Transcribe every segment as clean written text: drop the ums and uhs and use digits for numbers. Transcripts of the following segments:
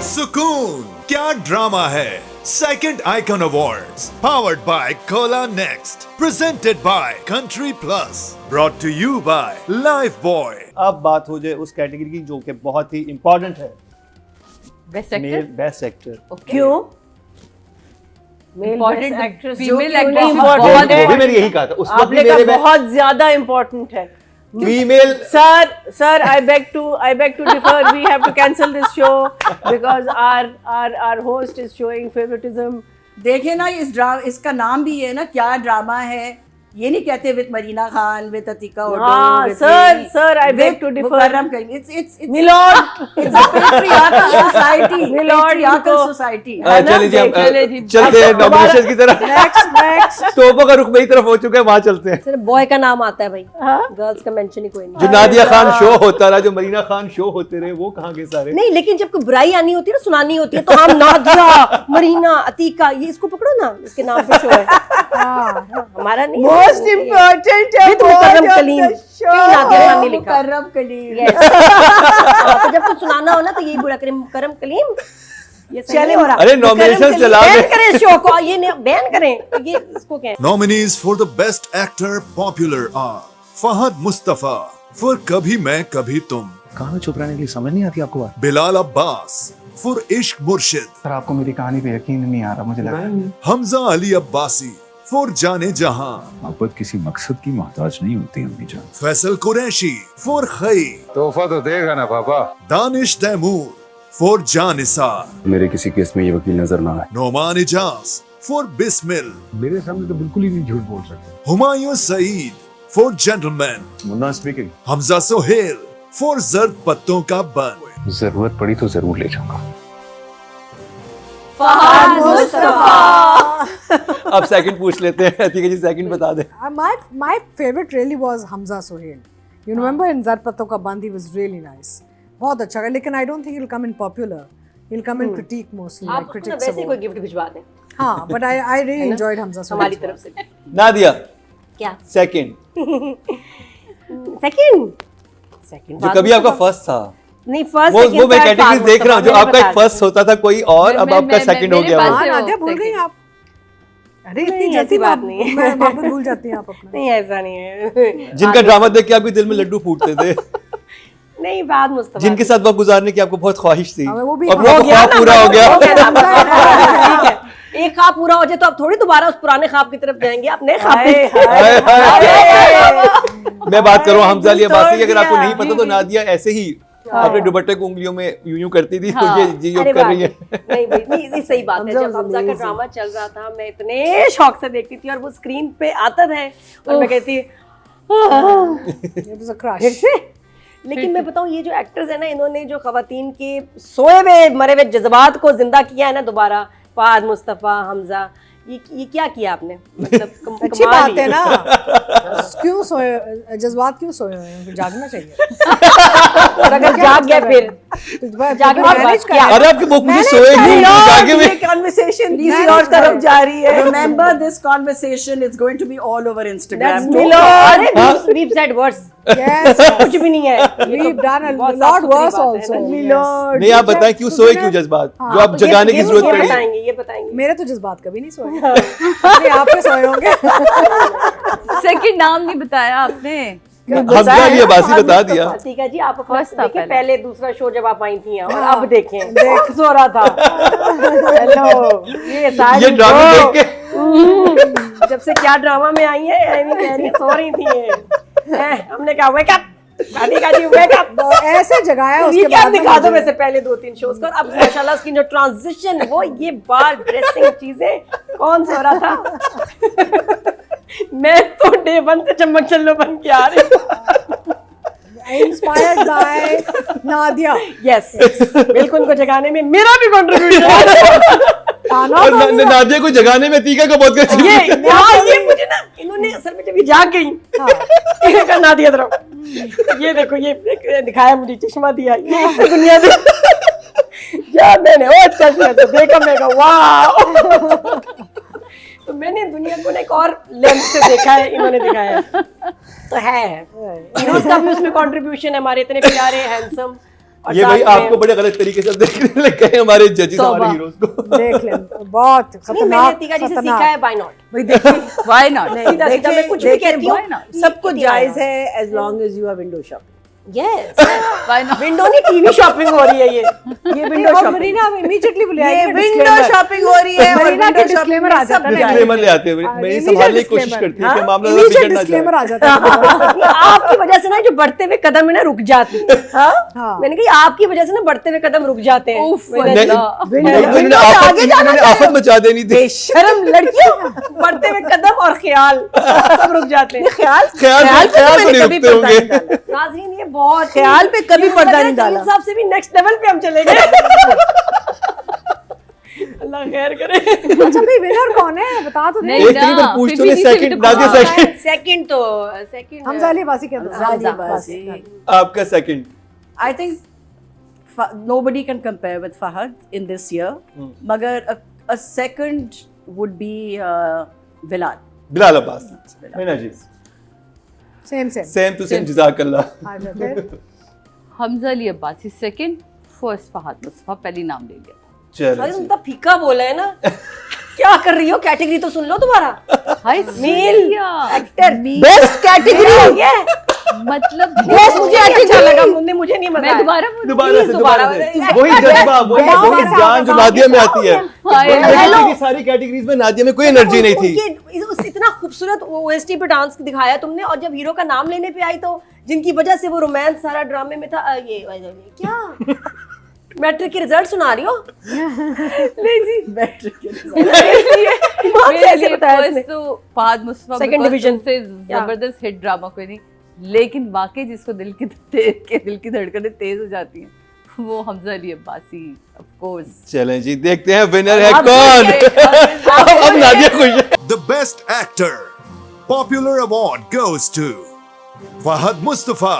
सुकून क्या ड्रामा है second icon awards powered by Cola Next presented by Country Plus brought to you by Lifebuoy. अब बात हो जाए उस कैटेगरी की जो कि बहुत ही इंपॉर्टेंट है, best male actor. Best actor. क्यों? Important एक्ट्रेस female जो actress इम्पोर्टेंट बहुत वो भी है, मैंने यही कहा था उस वक्त आपने भी कहा मेरे में बहुत ज्यादा इम्पोर्टेंट है। Female Sir, I beg to differ. We have to cancel this show because our host is showing favoritism. देखे ना इसका नाम भी है ना, क्या ड्रामा है। ये नहीं कहते विद मरीना खान, विद अतिका हाँ, sir, I beg to differ. It's milord, it's a patriarchal society. Milord, patriarchal इनको- society. चलिए जी हम चलिए जी। चलते हैं नॉमिनेशन की तरफ। next. तोपों का रुख मेरी तरफ हो चुका है, वहां चलते हैं। सिर्फ बॉय का नाम आता है भाई, हाँ? गर्ल्स का मेंशन ही कोई नहीं। जो नादिया खान शो होता रहा, जो मरीना खान शो होते रहे, वो कहाँ गए सारे? नहीं, लेकिन जब कोई बुराई आनी होती है ना, सुनानी होती है, तो हम नादिया, मरीना, अतीका, ये इसको पकड़ो ना, इसके नाम पे शो है। हमारा नहीं। Most important विद Mukarram award of Kaleem. the show. कहीं नादिया खान नहीं लिखा। मुकर्रम कलीम। Yes। हाँ, तो जब कुछ सुनाना हो ना तो यही बुरा करें, मुकर्रम कलीम। ये सही नहीं हो रहा। अरे nominations चला दे। बैन करें शो को, ये बैन करें, ये इसको क्या? Nominees for the best actor popular are Fahad Mustafa for कभी मैं कभी तुम, कहानी चुप रहने के लिए समझ नहीं आती आपको बात। बिलाल अब्बास for इश्क मुर्शिद, सर आपको मेरी कहानी पे यकीन नहीं आ रहा, मुझे लग रहा है हमजा अली अब्बासी for जाने जहां, मोहब्बत किसी मकसद की मोहताज नहीं होती अम्मी जान। फैसल कुरैशी for खई, तोहफा तो देगा ना पापा। दानिश तैमूर for जानिसार, मेरे किसी केस में ये वकील नजर ना आए। नोमान इजाज for बिस्मिल, मेरे सामने तो बिल्कुल ही नहीं झूठ बोल सकते। Humayun Saeed for Gentleman, Munna speaking. Hamza Sohail for जर्द पत्तों का बन, जरूरत पड़ी तो जरूर ले जाऊंगा। फहद मुस्तफा। अब सेकंड पूछ लेते हैं। ठीक है जी, सेकंड बता दे। My favorite really was Hamza Sohail. You remember in Zar Patton Ka Band, he was really nice. बहुत अच्छा है, लेकिन I don't think he'll come in popular. He'll come in critique mostly, like आप उसको ना critics वैसे ही कोई award. Gift भिजवा दें हाँ, but I really enjoyed Hamza Sohail. हमारी तरफ से। नादिया क्या? सेकंड, सेकंड जो कभी आपका फर्स्ट था, नहीं, फर्स्ट वो मैं कैटेगरी देख रहा हूँ। जो आपका एक फर्स्ट होता था कोई और, अब आपका सेकंड हो गया। हाँ, वो नादिया भूल गई आप। अरे इतनी नहीं, जल्दी ऐसी बात नहीं है। मैं वापस भूल जाती हैं आप अपना। नहीं, ऐसा नहीं है। जिनका ड्रामा देख के आपके दिल में लड्डू फूटते थे, नहीं, बात मुस्तफा जिनके साथ वक्त गुजारने की आपको बहुत ख्वाहिश थी, हाँ, वो भी और हो वो ख्वाब पूरा हो गया। ठीक है, एक ख्वाब पूरा हो जाए तो आप थोड़ी दोबारा उस पुराने ख्वाब की तरफ जाएंगे, आप नए ख्वाब पे। हाय, हाय। मैं बात करूँ हमजा अली अब्बासी की, अगर आपको नहीं पता तो नादिया ऐसे ही अपने दुपट्टे को उंगलियों में यूं यूं करती थी, तो ये अरे कर रही है। नहीं भाई, नहीं, ये सही बात है। जब हमजा का ड्रामा चल रहा था, मैं इतने शौक से देखती थी, और वो स्क्रीन पे आता था और मैं कहती It was a crush. फिर से। लेकिन मैं बताऊं, ये जो एक्टर्स है ना, इन्होंने जो खवातीन के सोए हुए मरे हुए जज्बात को जिंदा किया है ना दोबारा, फहद मुस्तफा, हमजा, ये क्या किया आपने? मतलब अच्छी बात है ना। क्यों सोए, जज्बात क्यों सोए हुए हैं? जागना चाहिए। और अगर जाग गया फिर जागना मैनेज कर। अरे आपके मुख में सोएगी जागे में। ये conversation किसी और तरफ जा रही है। Remember this conversation is going to be all over Instagram. अरे we've said worse। Yes, कुछ भी नहीं है। we've done a बहुत lot साफ-सुथरी worse बात है also. ना। नहीं, आप बताएं क्यों सोए, क्यों जज्बात जो आप जगाने की जरूरत पड़ी। ये बताएंगे। मेरे तो जज्बात कभी नहीं सोए। नहीं, आप पे सोए होंगे। सेकंड नाम नहीं बताया आपने। हमजा अली अब्बासी बता दिया। ठीक है जी, आप First था देखिए पहले। पहले दूसरा शो जब आप आई थी, और अब देखें सो रहा था। हेलो, ये सारी ये ड्रामा देख के जब से क्या ड्रामा में आई है, ऐनी कह रही सो रही थी ये। हमने कहा वेक अप, गाड़ी वेक अप। ऐसे जगाया ये उसके क्या बाद दिखा दो वैसे पहले 2-3 शोज का। अब माशाल्लाह इसकी जो ट्रांजिशन, वो ये बाल, ड्रेसिंग, चीजें, कौन सो रहा था? मैं तो डे 1 से चम्मक चल्लो बन के आ रही हूँ। Inspired by Nadia. यस, बिल्कुल को जगाने में मेरा भी कंट्रीब्यूशन। और नादिया को जगाने में तीका का बहुत कुछ। ये मुझे ना, इन्होंने असल में जब ये जाग गई, इन्होंने कहा नादिया इधर आओ, ये देखो, ये दिखाया मुझे, चश्मा दिया, ये इससे दुनिया दे। या मैंने वो चश्मे से देखा, मैं कहा वाह। तो मैंने दुनिया को एक और लेंस से देखा है, इन्होंने दिखाया है। तो है हीरोज का भी उसमें कंट्रीब्यूशन है, हमारे इतने प्यारे हैंडसम और ये साथ भाई में- आपको बड़े गलत तरीके से देखने लग गए हमारे जजेस हमारे हीरोज को। देख लें बहुत नहीं, मैंने खतरनाक अतिका जी से खतरनाक। सीखा है, why not? भाई देखिए व्हाई नॉट? सीधा सीधा मैं कुछ भी कहती हूँ, सब कुछ जायज है as long as you are window shopping. Yes. Why not? Window नहीं, टीवी शॉपिंग हो रही है ये विंडो और शॉपिंग। मरीना इमीडिएटली बोले ये विंडो शॉपिंग हो रही है और मरीना का window shopping disclaimer में आ सब जाता है ना। जायज डिस्क्लेमर ले आते हैं, मैं ये संभालने की कोशिश करती हूँ कि मामला ज़्यादा बिगड़ ना डिस्क्लेमर जाए। आ जाता है। ये आपकी वजह से ना जो बढ़ते हुए कदम है ना रुक जाते हैं। हाँ? हाँ। मैंने कहा आपकी वजह से ना बढ़ते हुए कदम रुक जाते हैं। उफ, मैंने- नहीं, अल्लाह। इन्होंने आफत मचा देनी थी। शर्म लड़कियों, बढ़ते हुए कदम और ख्याल सब रुक जाते हैं। ख्याल तो नहीं रुकते होंगे। नाज़रीन ये बहुत ख्याल पे कभी पर्दा नहीं डाला। साहब से भी नेक्स्ट लेवल पे हम चले गए। अल्लाह खैर करे। अच्छा भाई विनर कौन है बता तो दे। नहीं एक तरीके ना, पर पूछ फिर तो भी ले, नीचे सेकंड भी नादिया तो सेकंड। सेकंड हमजा अली बासी के आपका second. I think nobody can compare with Fahad in this year. Magar a second would be Bilal. Bilal Abbas. Meena ji same same to same, जज़ाकल्लाह। हमजा अली अब्बासी सेकंड, फर्स्ट फहद मुस्तफा पहली नाम ले लिया। चलो तुम तो फीका बोला है ना। क्या कर रही हो? कैटेगरी तो सुन लो दोबारा। हाय male male actor best category हो गया। मतलब बेस्ट मुझे अच्छा लगा, मुझे नहीं मजा मैं आया। दोबारा बोलूं? दोबारा से दोबारा वही जज्बा, वही जान जो नादिया में आती है। हेलो। की सारी कैटेगरीज में नादिया में कोई एनर्जी नहीं थी। उस इतना खूबसूरत ओएसटी पे डांस दिखाया तुमने, और जब हीरो का नाम लेने पे आई तो जिनकी वजह से वो रोमांस सारा ड्रामे में था, ये क्या मैट्रिक के रिजल्ट सुना रही हो? नहीं जी, मैट्रिक के मेरे लिए बताया फर्स्ट तो फहद मुस्तफा Second division. से जबरदस्त हिट ड्रामा कोई नहीं, लेकिन वाकई जिसको दिल की धड़कनें तेज हो जाती हैं वो हमजा अली अब्बासी ऑफ कोर्स। चलें जी, देखते हैं विनर है कौन। अब नादिया खुश है। The best actor. Popular award goes to Fahad Mustafa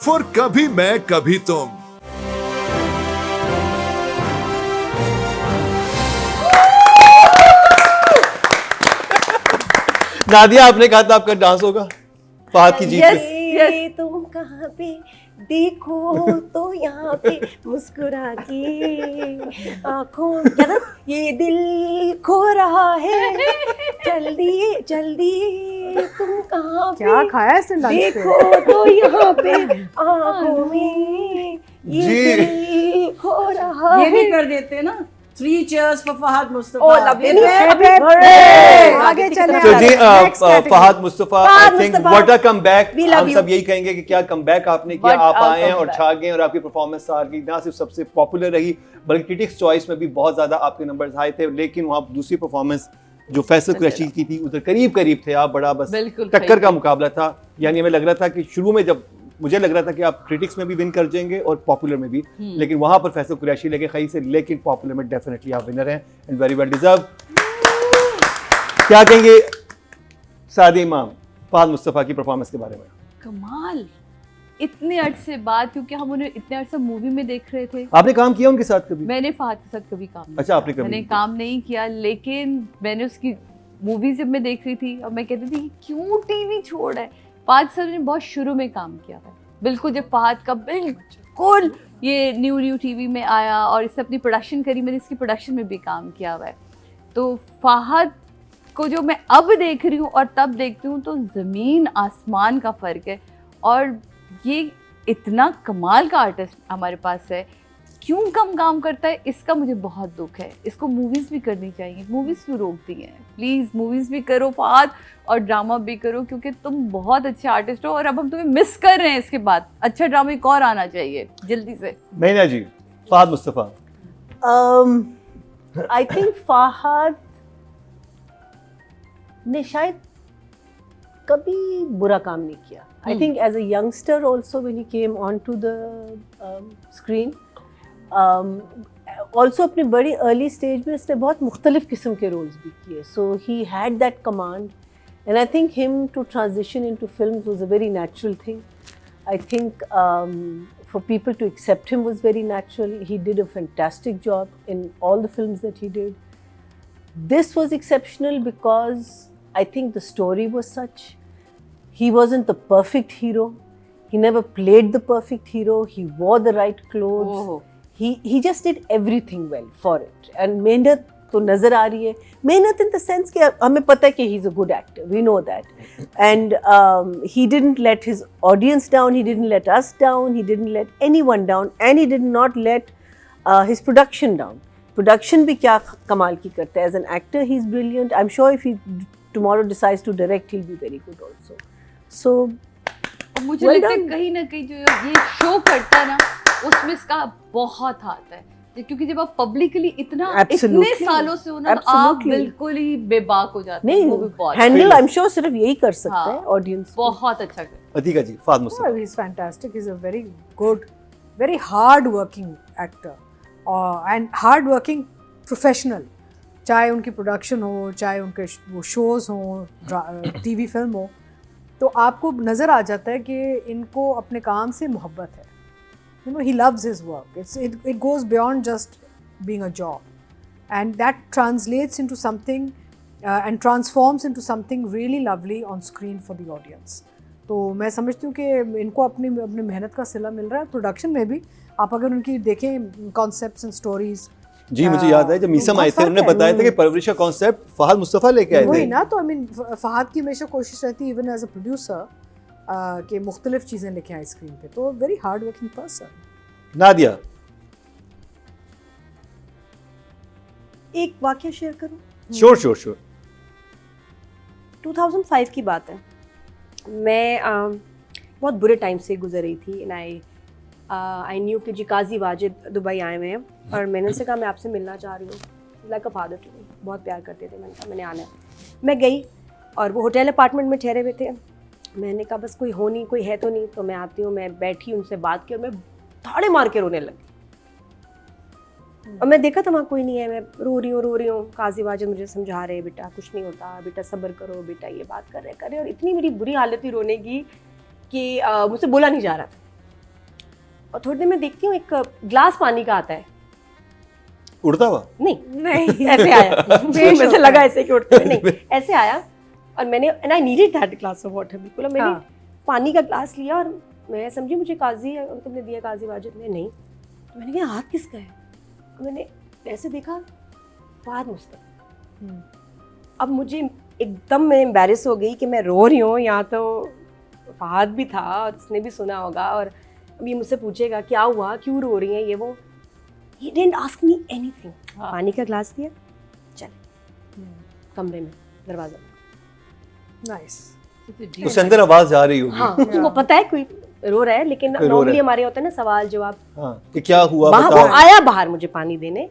for Kabhi Main Kabhi Tum. Nadia आपने कहा था आपका डांस होगा फहद की जीत पे। ये तुम कहाँ पे देखो तो यहाँ पे मुस्कुरा के आंखों, क्या था? ये दिल खो रहा है, जल्दी जल्दी तुम कहाँ पे क्या खाया इसने लंच पे? देखो तो यहाँ पे आंखों में ये जी। दिल खो रहा ये है। भी कर देते हैं ना। 3 cheers for Fahad Mustafa. Oh, lovely. आगे चले तो जी Next category. Fahad Mustafa, I Fahad think Mustafa, what a comeback. we love हम you. सब यही कहेंगे कि क्या कमबैक आपने किया। What आप a आए हैं और comeback. छा गए और आपकी परफॉर्मेंस की ना सिर्फ सबसे पॉपुलर रही बल्कि क्रिटिक्स चॉइस में भी बहुत ज्यादा आपके नंबर्स आए थे, लेकिन वहाँ दूसरी परफॉर्मेंस जो फैसल कुरैशी की थी उधर करीब करीब थे आप, बड़ा बस बिल्कुल टक्कर सही। का मुकाबला था। यानी हमें लग रहा था कि शुरू में जब मुझे लग रहा था कि आप क्रिटिक्स में भी विन कर जाएंगे और पॉपुलर में भी, लेकिन वहां पर फैसल कुरैशी लगे खई से, लेकिन पॉपुलर में डेफिनेटली आप विनर हैं एंड वेरी वेल डिजर्व। क्या कहेंगे सादी इमाम फहद मुस्तफा की परफॉर्मेंस के बारे में? कमाल, इतने अरसे बाद, क्योंकि हम उन्हें इतने अरसे मूवी में देख रहे थे। आपने काम किया उनके साथ कभी? मैंने फहद के साथ कभी काम नहीं अच्छा, आपने किया। कभी मैंने नहीं किया। काम नहीं किया, लेकिन मैंने उसकी मूवी जब मैं देख रही थी और मैं कहती थी क्यों टीवी छोड़ है। फहद सर ने बहुत शुरू में काम किया था, बिल्कुल जब फहद का बिल्कुल ये न्यू टीवी में आया और इसने अपनी प्रोडक्शन करी, मैंने इसकी प्रोडक्शन में भी काम किया हुआ है। तो फहद को जो मैं अब देख रही हूँ और तब देखती हूँ तो ज़मीन आसमान का फ़र्क है। और ये इतना कमाल का आर्टिस्ट हमारे पास है, क्यों कम काम करता है इसका मुझे बहुत दुख है। इसको मूवीज़ भी करनी चाहिए, मूवीज़ क्यों रोकती हैं? प्लीज़ मूवीज़ भी करो फहद और ड्रामा भी करो, क्योंकि तुम बहुत अच्छे आर्टिस्ट हो और अब हम तुम्हें मिस कर रहे हैं। इसके बाद अच्छा ड्रामा एक और आना चाहिए जल्दी से। मैना जी, फहद मुस्तफा। I think फहद ने शायद कभी बुरा काम नहीं किया. I think as a youngster also when he came onto the screen, also अपने बड़ी अर्ली स्टेज में इसने बहुत मुख्तलिफ किस्म के रोल्स भी किए. So he had that command and I think him to transition into films was a very natural thing. I think for people to accept him was very natural. He did a fantastic job in all the films that he did. This was exceptional because I think the story was such. He wasn't the perfect hero. He never played the perfect hero. He wore the right clothes. ओहो। He just did everything well for it. And मेहनत तो नजर आ रही है. मेहनत in the sense कि हमें पता है कि he's a good actor. We know that. And he didn't let his audience down. He didn't let us down. He didn't let anyone down. And he did not let his production down. Production भी क्या कमाल की करता है. As an actor, he's brilliant. I'm sure if he tomorrow decides to direct, he'll be very good also. So और मुझे well लगता है done. कहीं ना कहीं जो ये शो करता है ना उसमें इसका बहुत हाथ है, क्योंकि जब आप पब्लिकली इतने Absolutely. सालों से हो ना तो आप Absolutely. बिल्कुल ही बेबाक हो जाते हैं। वो भी नहीं बहुत हैंडल I'm sure सिर्फ यही कर सकता हाँ, है ऑडियंस. बहुत अच्छा कर। Atiqa ji, Fahad Mustafa. Well, he's fantastic. He's a very good, very hard-working actor, and hard-working professional. चाहे उनकी प्रोडक्शन हो, चाहे उनके वो शोज हों, टीवी फिल्म हो, तो आपको नज़र आ जाता है कि इनको अपने काम से मोहब्बत है. You know, he loves his work. It goes beyond just being a job, and that translates into something and transforms into something really lovely on screen for the audience. तो मैं समझती हूँ कि इनको अपनी मेहनत का सिला मिल रहा है प्रोडक्शन में भी. आप अगर उनकी देखें कॉन्सेप्ट्स एंड स्टोरीज. जी मुझे याद है जब मीसम आए थे उन्होंने बताया था कि परवरिश का कॉन्सेप्ट फहद मुस्तफा लेके आए वही थे ना, तो आई मीन फहद की हमेशा कोशिश रहती है इवन एज अ प्रोड्यूसर कि मुख्तलिफ चीज़ें लेके आए स्क्रीन पे. तो very hard working person. Nadia. एक वाक्य शेयर करूं? Sure sure sure. 2005 की बात है. मैं बहुत बुरे टाइम से गुजर रही थी एंड आई न्यू कि जी काजी वाजिद दुबई आए हुए हैं और मैंने उनसे कहा मैं आपसे मिलना चाह रही हूँ. Like a father to me, बहुत प्यार करते थे. मैंने कहा मैंने आना है. मैं गई और वो होटल अपार्टमेंट में ठहरे हुए थे. मैंने कहा बस कोई हो नहीं, कोई है तो नहीं. तो मैं आती हूँ, मैं बैठी उनसे बात की और मैं धाड़े मार के रोने लगी. और मैं देखा था वहाँ कोई नहीं है. मैं रो रही हूँ. काजी वाजिद मुझे समझा रहे बेटा कुछ नहीं होता, बेटा सब्र करो, बेटा ये बात कर रहे. और इतनी मेरी बुरी हालत थी रोने की कि मुझसे बोला नहीं जा रहा था. और थोड़ी देर में देखती हूँ एक ग्लास पानी का आता है. उड़ता हुआ? नहीं ऐसे आया. मुझे लगा ऐसे कि उड़ते हुए नहीं, ऐसे आया. और मैंने and I needed that glass of water. बिल्कुल मैंने पानी का ग्लास लिया और मैं समझी मुझे काजी अंकल ने दिया, काजी वाजिद ने. नहीं तो मैंने कहा हाथ किसका है. मैंने ऐसे देखा फहद मुस्तफा. अब मुझे एकदम मैं एम्बैरेस हो गई कि मैं रो रही हूँ. यहाँ तो फहद भी था और उसने भी सुना होगा और अब ये मुझसे पूछेगा क्या हुआ, क्यों रो रही है, ये वो. He didn't ask me anything. पानी का ग्लास दिया, चले कमरे में, दरवाजा में. नाइस. उसके अंदर आवाज आ रही होगी. हाँ उसको पता है कोई रो रहा है, लेकिन नॉर्मली हमारे होता है ना सवाल जवाब. हाँ कि क्या हुआ वो आया बाहर मुझे पानी देने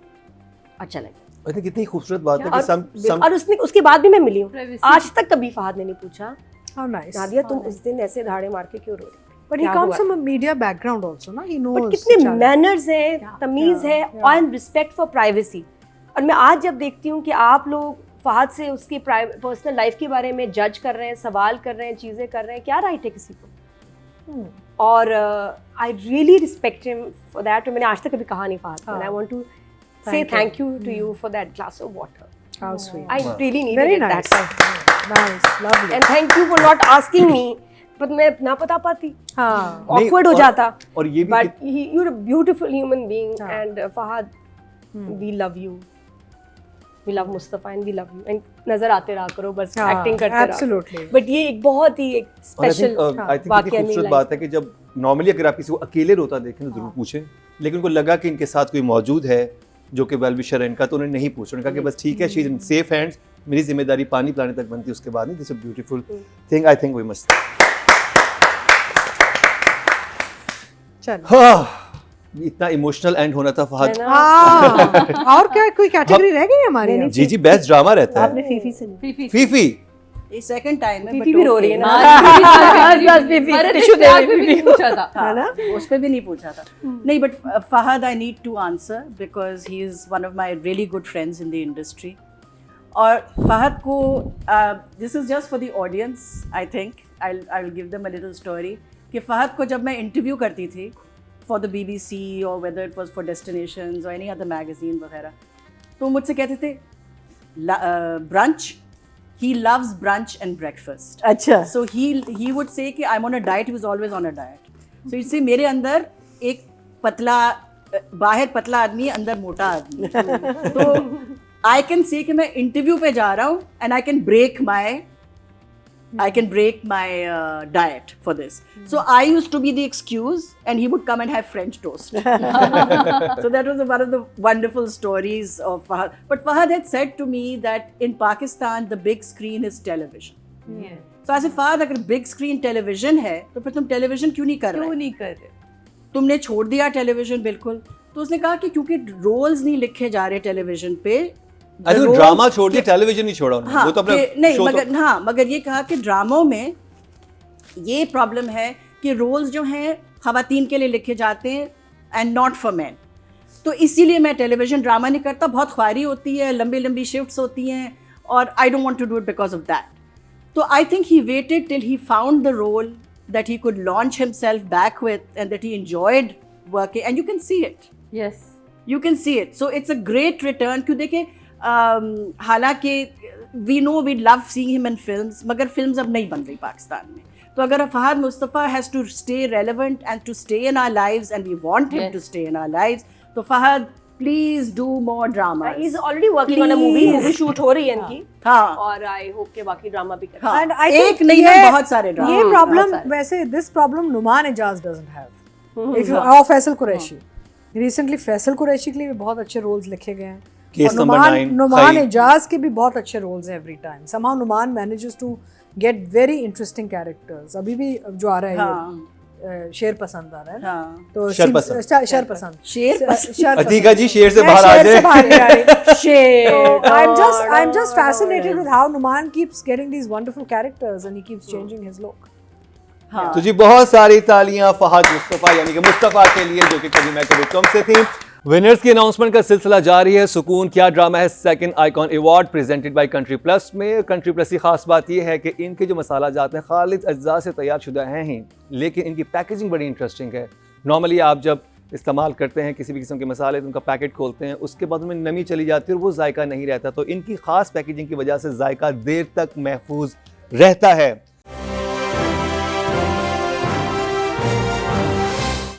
और चला गया. अरे कितनी खूबसूरत बात है कि और उसके बाद भी मैं मिली हूँ. आज तक कभी फहद ने नहीं पूछा How nice. नादिया तुम उस दिन ऐसे धाड़े मार के क्यों रो रही. But he comes from a media background also, ना? He knows. But कितने मैनर्स है, तमीज है और रिस्पेक्ट फॉर प्राइवेसी. और मैं आज जब देखती हूँ कि आप लोग फहद से उसकी पर्सनल लाइफ के बारे में जज कर रहे हैं, सवाल कर रहे हैं, चीज़ें कर रहे हैं, क्या राइट है किसी को. और I really respect him for that. मैंने आज तक कभी कहा नहीं Fahad. I want to say thank you to you for that glass of water. How sweet. I really needed Very it nice. that time. Nice, lovely. And thank you for not asking me. But मैं ना बता पाती. हाँ. Awkward हो जाता. और ये भी But you're a beautiful human being and Fahad, we love you. We love Mustafa and we love you. And नजर आते रहा करो बस acting करते रहो. Absolutely. But ये एक बहुत ही एक special वाकया खूबसूरत बात है कि जब नॉर्मली अगर आप किसी को अकेले रोता देखें तो जरूर पूछें, लेकिन उनको लगा कि इनके साथ कोई मौजूद है जो कि वेल विशर है इनका, तो उन्होंने नहीं पूछा. उन्होंने कहा कि बस ठीक है, she is in safe hands, मेरी जिम्मेदारी पानी पिलाने तक बनती है, उसके बाद नहीं. This is a beautiful thing. I think we must. चलो. इतना इमोशनल एंड होना था फहद. और क्या कोई कैटेगरी रह गई हमारी? जी जी बेस्ट ड्रामा रहता है. आपने फीफी से नहीं. फीफी ये सेकंड टाइम है. फीफी भी रो रही है ना. पूछा था है ना, उस पर भी नहीं पूछा था. नहीं, but Fahad I need to answer because he is one of my really good friends in the industry. और फहद को this is just for the audience. I think I will give them a little story कि फहद को जब मैं interview करती थी for the BBC और whether it was for destinations और एनी अदर मैगजीन वगैरह, तो मुझसे कहते थे brunch he loves brunch and breakfast. अच्छा. So he would say कि I'm on a diet. He was always on a diet. So he'd say मेरे अंदर एक पतला, बाहर पतला आदमी, अंदर मोटा आदमी. तो I can say कि मैं इंटरव्यू पे जा रहा हूँ and I can break my diet for this. So I used to be the excuse and he would come and have French toast. So that was one of the wonderful stories of Fahad. But Fahad had said to me that in Pakistan the big screen is television. Yeah. So I said, Fahad, अगर big screen television है तो फिर तुम television क्यों नहीं कर रहे? क्यों नहीं कर रहे? तुमने छोड़ दिया television बिल्कुल. तो उसने कहा कि क्योंकि roles नहीं लिखे जा रहे television पे. ड्रामा छोड़ दिया, टेलीविजन नहीं छोड़ा उन्होंने. हाँ, वो तो अपना नहीं show मगर हाँ, मगर ये कहा कि ड्रामों में ये प्रॉब्लम है कि रोल्स जो हैं खवातीन के लिए लिखे जाते हैं एंड नॉट फॉर मैन. तो इसीलिए मैं टेलीविजन ड्रामा नहीं करता. बहुत ख्वारी होती है, लंबी लंबी शिफ्ट्स होती हैं और I don't want to do it because of that. तो I think he waited till he found the role that he could launch himself back with and that he enjoyed working and you can see it. Yes. You can see it. So it's a great return. क्यों देखे हालांकि we know we love seeing him in films, मगर films अब नहीं बन रही पाकिस्तान में. तो अगर Fahad Mustafa has to stay relevant and to stay in our lives and we want him to stay in our lives, तो Fahad please do more dramas. He's already working on a movie. Movie shoot हो रही है इनकी. हाँ. और I hope के बाकी drama भी करें. हाँ. And I एक think नहीं ये- ना बहुत सारे ड्रामा. ये प्रॉब्लम सारे. वैसे this problem Numan Ejaz doesn't have. If you or Faisal Qureshi. Recently Faisal Qureshi के लिए भी बहुत अच्छे रोल्स लिखे गए हैं. केस और नंबर 9, नुमान एजाज के भी बहुत अच्छे रोल्स हैं every time. Somehow Numan manages to get very interesting characters. अभी भी जो आ रहा है ये शेर पसंद आ रहा है. हाँ. तो शर पसंद. शर पसंद. शेर पसंद. अतीका जी शेर से मैं बाहर आ शेर से जाए. बाहर नहीं आ रही. शेर. So I'm just fascinated with how Numan keeps getting these wonderful characters and he keeps changing his look. हाँ. तो जी बहुत सारी तालियां फहद मुस्तफ़ा यानी कि मुस्तफ़ा के लिए जो कि कभी मैं कभी तुम से थी. विनर्स की अनाउंसमेंट का सिलसिला जारी है. सुकून क्या ड्रामा है second icon award presented by Country plus में. कंट्री प्लस की खास बात यह है कि इनके जो मसाला जाते हैं खालिद अज्जा से तैयार शुदा हैं ही, लेकिन इनकी पैकेजिंग बड़ी इंटरेस्टिंग है. नॉर्मली आप जब इस्तेमाल करते हैं किसी भी किस्म के मसाले तो उनका पैकेट खोलते हैं, उसके बाद उनमें नमी चली जाती है और वो जायका नहीं रहता. तो इनकी खास पैकेजिंग की वजह से जायका देर तक महफूज रहता है.